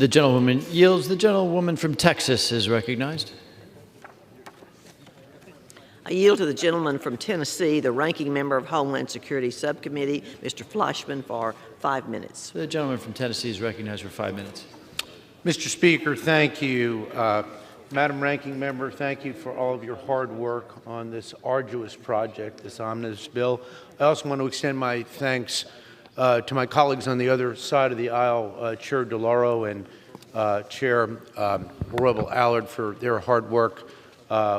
The gentlewoman yields. The gentlewoman from Texas is recognized. I yield to the gentleman from Tennessee, the ranking member of Homeland Security Subcommittee, Mr. Fleischmann, for 5 minutes. The gentleman from Tennessee is recognized for 5 minutes. Mr. Speaker, thank you. Madam Ranking Member, thank you for all of your hard work on this arduous project, this omnibus bill. I also want to extend my thanks to my colleagues on the other side of the aisle, Chair DeLauro and Chair Roybal Allard, for their hard work.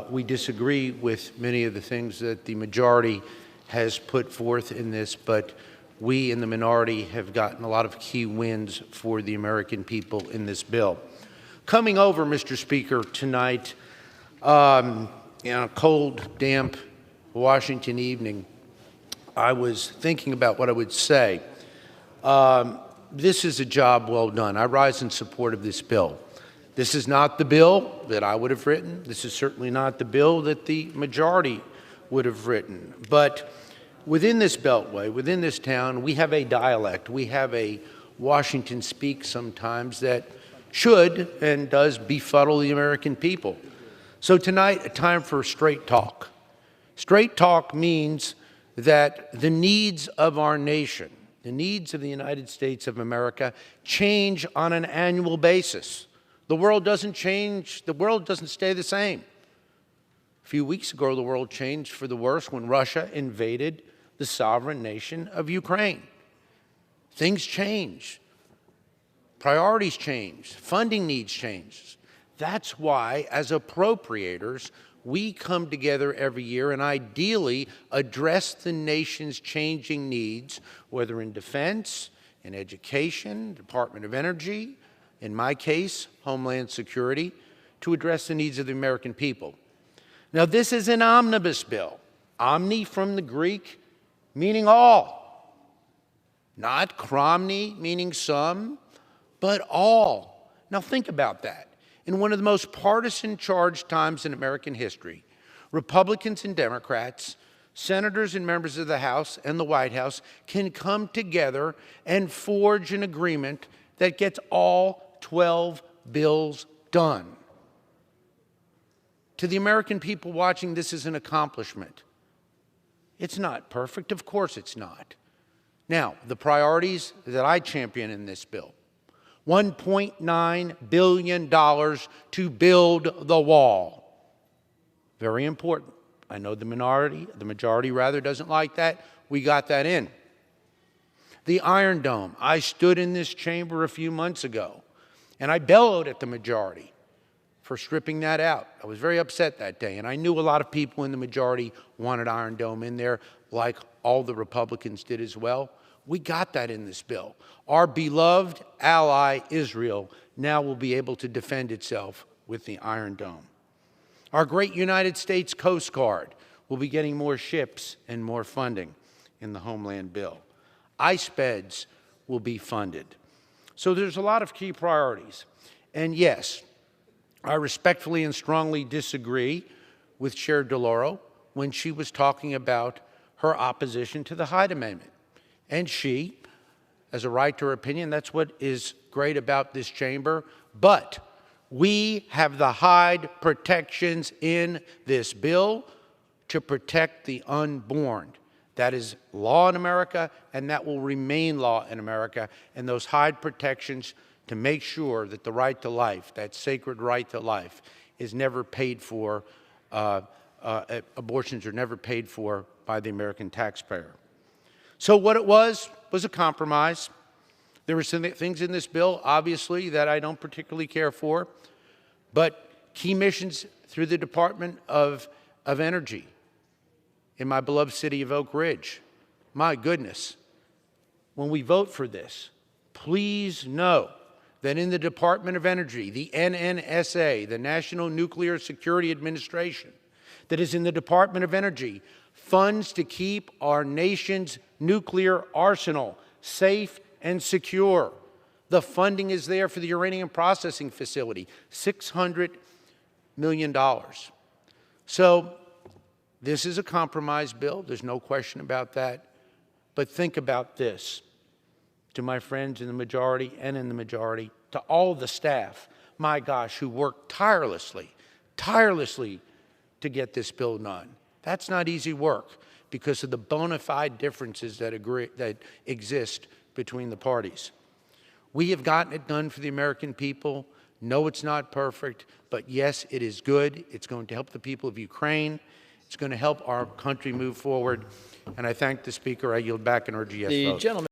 We disagree with many of the things that the majority has put forth in this, but we in the minority have gotten a lot of key wins for the American people in this bill. Coming over, Mr. Speaker, tonight, in a cold, damp Washington evening, I was thinking about what I would say. This is a job well done. I rise in support of this bill. This is not the bill that I would have written. This is certainly not the bill that the majority would have written. But within this beltway, within this town, we have a dialect. We have a Washington speak sometimes that should and does befuddle the American people. So tonight, a time for straight talk. Straight talk means that the needs of our nation, the needs of the United States of America, change on an annual basis. The world doesn't change. The world doesn't stay the same. A few weeks ago, the world changed for the worse when Russia invaded the sovereign nation of Ukraine. Things change. Priorities change. Funding needs change. That's why, as appropriators, we come together every year and ideally address the nation's changing needs, whether in defense, in education, Department of Energy, in my case, Homeland Security, to address the needs of the American people. Now, this is an omnibus bill. Omni from the Greek, meaning all. Not chromni, meaning some, but all. Now, think about that. In one of the most partisan charged times in American history, Republicans and Democrats, senators and members of the House and the White House can come together and forge an agreement that gets all 12 bills done. To the American people watching, this is an accomplishment. It's not perfect, of course it's not. Now, the priorities that I champion in this bill: $1.9 billion to build the wall. Very important. I know the majority rather, doesn't like that. We got that in. The Iron Dome. I stood in this chamber a few months ago, and I bellowed at the majority for stripping that out. I was very upset that day, and I knew a lot of people in the majority wanted Iron Dome in there, like all the Republicans did as well. We got that in this bill. Our beloved ally, Israel, now will be able to defend itself with the Iron Dome. Our great United States Coast Guard will be getting more ships and more funding in the Homeland bill. ICE beds will be funded. So there's a lot of key priorities. And yes, I respectfully and strongly disagree with Chair DeLauro when she was talking about her opposition to the Hyde Amendment. And she, as a right to her opinion, that's what is great about this chamber. But we have the Hyde protections in this bill to protect the unborn. That is law in America, and that will remain law in America. And those Hyde protections to make sure that the right to life, that sacred right to life, is never paid for, abortions are never paid for by the American taxpayer. So what it was a compromise. There were some things in this bill, obviously, that I don't particularly care for, but key missions through the Department of Energy in my beloved city of Oak Ridge. My goodness, when we vote for this, please know that in the Department of Energy, the NNSA, the National Nuclear Security Administration, that is in the Department of Energy, funds to keep our nation's nuclear arsenal safe and secure. The funding is there for the uranium processing facility, $600 million. So this is a compromise bill. There's no question about that. But think about this. To my friends in the majority and in the majority, to all the staff, my gosh, who worked tirelessly to get this bill done. That's not easy work because of the bona fide differences that exist between the parties. We have gotten it done for the American people. No, it's not perfect, but yes, it is good. It's going to help the people of Ukraine. It's going to help our country move forward. And I thank the Speaker. I yield back and urge a yes vote. The gentleman